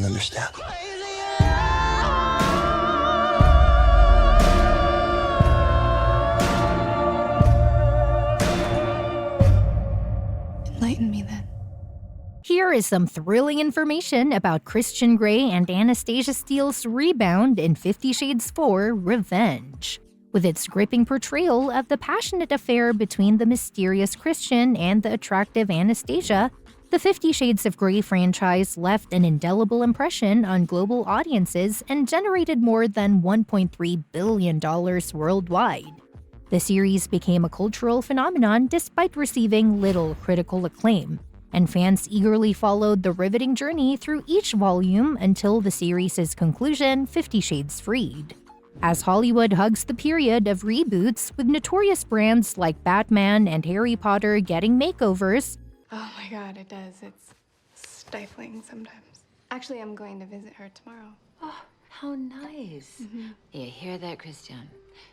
understand. Enlighten me then. Here is some thrilling information about Christian Grey and Anastasia Steele's rebound in 50 Shades 4: Revenge. With its gripping portrayal of the passionate affair between the mysterious Christian and the attractive Anastasia, the 50 Shades of Grey franchise left an indelible impression on global audiences and generated more than $1.3 billion worldwide. The series became a cultural phenomenon despite receiving little critical acclaim, and fans eagerly followed the riveting journey through each volume until the series' conclusion, 50 Shades Freed. As Hollywood hugs the period of reboots with notorious brands like Batman and Harry Potter getting makeovers, Oh my god, it does. It's stifling sometimes. Actually, I'm going to visit her tomorrow. Oh, how nice. You hear that, Christian?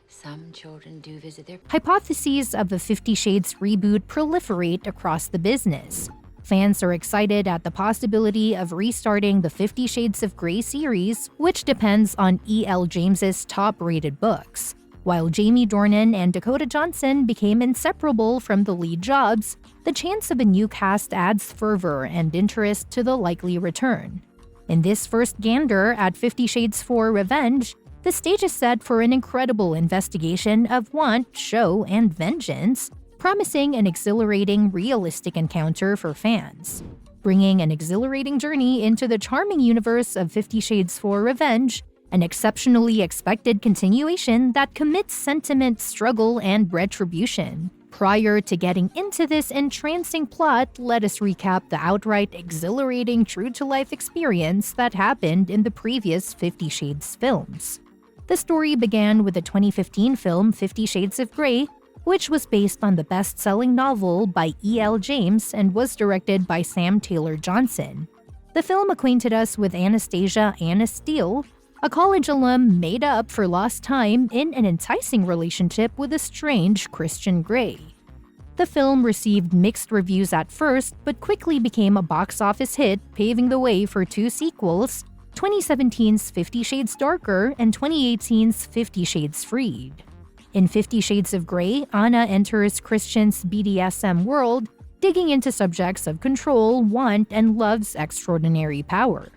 Some children do visit their... hypotheses of the 50 Shades reboot proliferate across the business. Fans are excited at the possibility of restarting the 50 Shades of Grey series, which depends on E.L. James's top-rated books. While Jamie Dornan and Dakota Johnson became inseparable from the lead jobs, the chance of a new cast adds fervor and interest to the likely return. In this first gander at 50 Shades 4: Revenge, the stage is set for an incredible investigation of want, show, and vengeance, promising an exhilarating, realistic encounter for fans. Bringing an exhilarating journey into the charming universe of 50 Shades 4: Revenge, an exceptionally expected continuation that commits sentiment, struggle, and retribution. Prior to getting into this entrancing plot, let us recap the outright exhilarating true-to-life experience that happened in the previous 50 Shades films. The story began with the 2015 film 50 Shades of Grey, which was based on the best-selling novel by E.L. James and was directed by Sam Taylor Johnson. The film acquainted us with Anastasia Steele, a college alum made up for lost time in an enticing relationship with a strange Christian Grey. The film received mixed reviews at first, but quickly became a box office hit, paving the way for two sequels, 2017's 50 Shades Darker and 2018's 50 Shades Freed. In 50 Shades of Grey, Anna enters Christian's BDSM world, digging into subjects of control, want, and love's extraordinary power.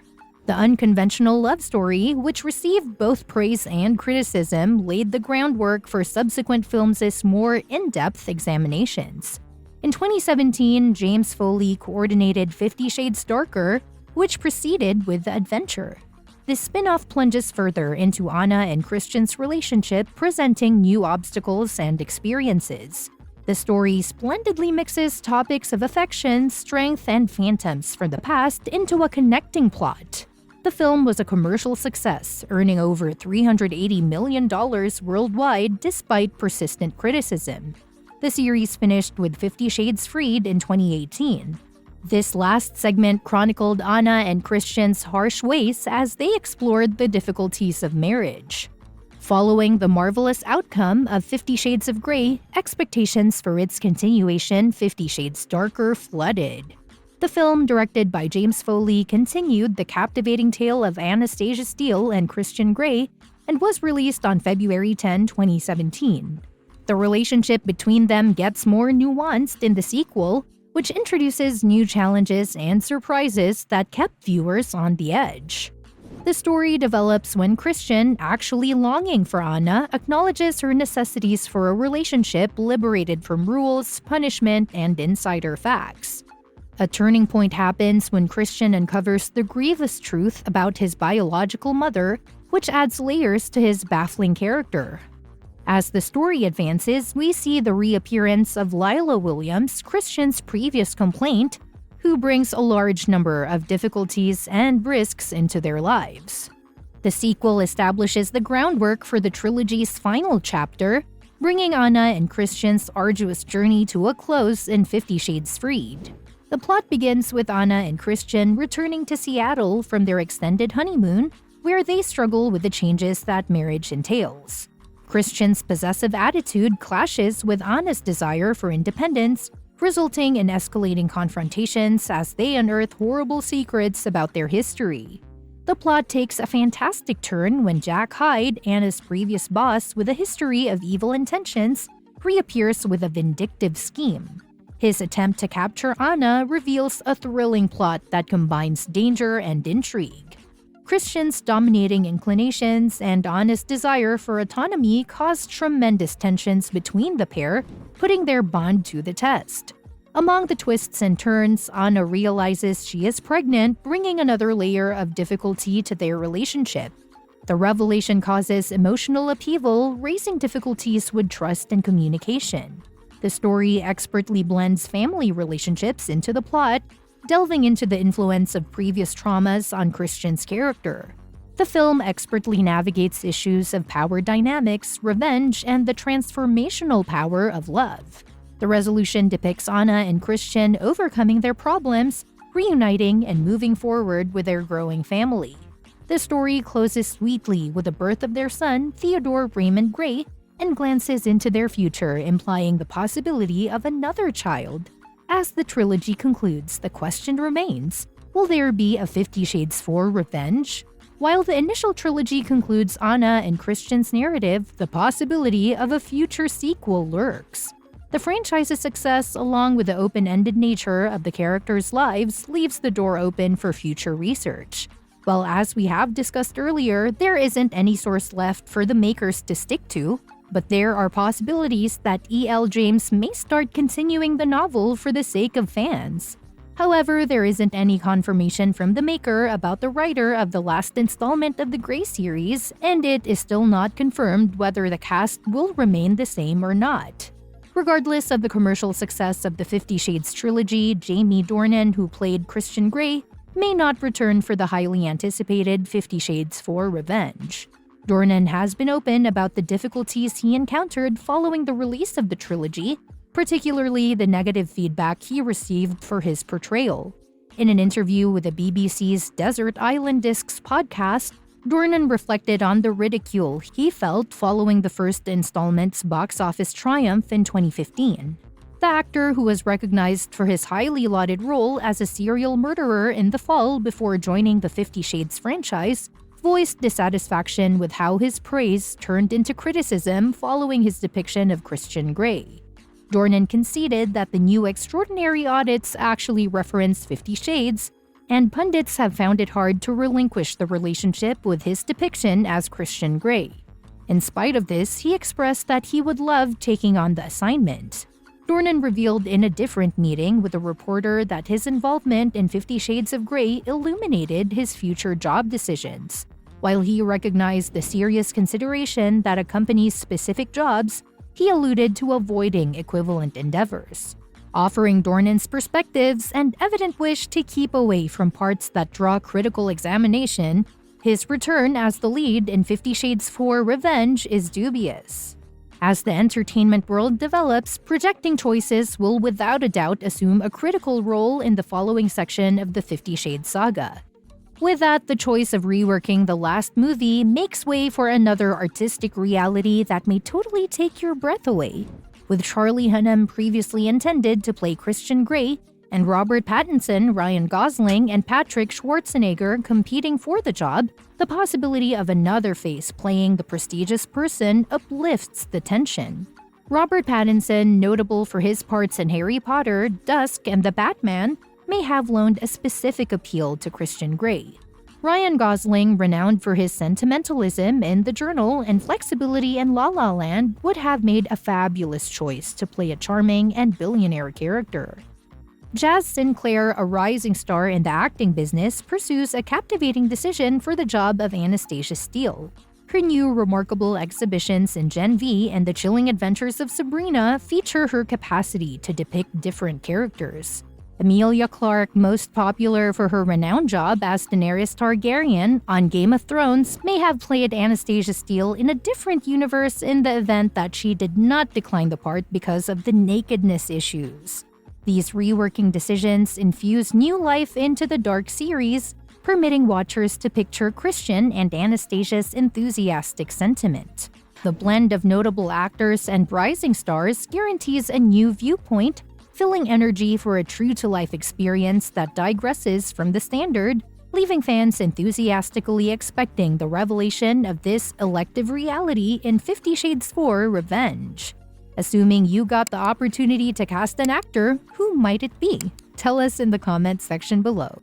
The unconventional love story, which received both praise and criticism, laid the groundwork for subsequent films' more in-depth examinations. In 2017, James Foley coordinated 50 Shades Darker, which proceeded with the adventure. This spin-off plunges further into Anna and Christian's relationship, presenting new obstacles and experiences. The story splendidly mixes topics of affection, strength, and phantoms from the past into a connecting plot. The film was a commercial success, earning over $380 million worldwide despite persistent criticism. The series finished with 50 Shades Freed in 2018. This last segment chronicled Anna and Christian's harsh ways as they explored the difficulties of marriage. Following the marvelous outcome of 50 Shades of Grey, expectations for its continuation, 50 Shades Darker, flooded. The film, directed by James Foley, continued the captivating tale of Anastasia Steele and Christian Grey and was released on February 10, 2017. The relationship between them gets more nuanced in the sequel, which introduces new challenges and surprises that kept viewers on the edge. The story develops when Christian, actually longing for Anna, acknowledges her necessities for a relationship liberated from rules, punishment, and insider facts. A turning point happens when Christian uncovers the grievous truth about his biological mother, which adds layers to his baffling character. As the story advances, we see the reappearance of Lila Williams, Christian's previous complaint, who brings a large number of difficulties and risks into their lives. The sequel establishes the groundwork for the trilogy's final chapter, bringing Anna and Christian's arduous journey to a close in 50 Shades Freed. The plot begins with Anna and Christian returning to Seattle from their extended honeymoon, where they struggle with the changes that marriage entails. Christian's possessive attitude clashes with Anna's desire for independence, resulting in escalating confrontations as they unearth horrible secrets about their history. The plot takes a fantastic turn when Jack Hyde, Anna's previous boss with a history of evil intentions, reappears with a vindictive scheme. His attempt to capture Anna reveals a thrilling plot that combines danger and intrigue. Christian's dominating inclinations and Anna's desire for autonomy cause tremendous tensions between the pair, putting their bond to the test. Among the twists and turns, Anna realizes she is pregnant, bringing another layer of difficulty to their relationship. The revelation causes emotional upheaval, raising difficulties with trust and communication. The story expertly blends family relationships into the plot, delving into the influence of previous traumas on Christian's character. The film expertly navigates issues of power dynamics, revenge, and the transformational power of love. The resolution depicts Anna and Christian overcoming their problems, reuniting, and moving forward with their growing family. The story closes sweetly with the birth of their son, Theodore Raymond Gray, and glances into their future, implying the possibility of another child. As the trilogy concludes, the question remains, will there be a 50 Shades 4 revenge? While the initial trilogy concludes Anna and Christian's narrative, the possibility of a future sequel lurks. The franchise's success, along with the open-ended nature of the characters' lives, leaves the door open for future research. Well, as we have discussed earlier, there isn't any source left for the makers to stick to, but there are possibilities that E.L. James may start continuing the novel for the sake of fans. However, there isn't any confirmation from the maker about the writer of the last installment of the Grey series, and it is still not confirmed whether the cast will remain the same or not. Regardless of the commercial success of the 50 Shades trilogy, Jamie Dornan, who played Christian Grey, may not return for the highly anticipated 50 Shades 4 Revenge. Dornan has been open about the difficulties he encountered following the release of the trilogy, particularly the negative feedback he received for his portrayal. In an interview with the BBC's Desert Island Discs podcast, Dornan reflected on the ridicule he felt following the first installment's box office triumph in 2015. The actor, who was recognized for his highly lauded role as a serial murderer in The Fall before joining the 50 Shades franchise, voiced dissatisfaction with how his praise turned into criticism following his depiction of Christian Grey. Dornan conceded that the new extraordinary audits actually reference 50 Shades, and pundits have found it hard to relinquish the relationship with his depiction as Christian Grey. In spite of this, he expressed that he would love taking on the assignment. Dornan revealed in a different meeting with a reporter that his involvement in 50 Shades of Grey illuminated his future job decisions. While he recognized the serious consideration that accompanies specific jobs, he alluded to avoiding equivalent endeavors. Offering Dornan's perspectives and evident wish to keep away from parts that draw critical examination, his return as the lead in 50 Shades 4 Revenge is dubious. As the entertainment world develops, projecting choices will without a doubt assume a critical role in the following section of the 50 Shades saga. With that, the choice of reworking the last movie makes way for another artistic reality that may totally take your breath away. With Charlie Hunnam previously intended to play Christian Grey, and Robert Pattinson, Ryan Gosling, and Patrick Schwarzenegger competing for the job, the possibility of another face playing the prestigious person uplifts the tension. Robert Pattinson, notable for his parts in Harry Potter, Dusk, and The Batman, may have loaned a specific appeal to Christian Grey. Ryan Gosling, renowned for his sentimentalism in The Journal and flexibility in La La Land, would have made a fabulous choice to play a charming and billionaire character. Jazz Sinclair, a rising star in the acting business, pursues a captivating decision for the job of Anastasia Steele. Her new remarkable exhibitions in Gen V and The Chilling Adventures of Sabrina feature her capacity to depict different characters. Emilia Clarke, most popular for her renowned job as Daenerys Targaryen on Game of Thrones, may have played Anastasia Steele in a different universe in the event that she did not decline the part because of the nakedness issues. These reworking decisions infuse new life into the Dark series, permitting watchers to picture Christian and Anastasia's enthusiastic sentiment. The blend of notable actors and rising stars guarantees a new viewpoint, filling energy for a true-to-life experience that digresses from the standard, leaving fans enthusiastically expecting the revelation of this elective reality in 50 Shades 4: Revenge. Assuming you got the opportunity to cast an actor, who might it be? Tell us in the comments section below.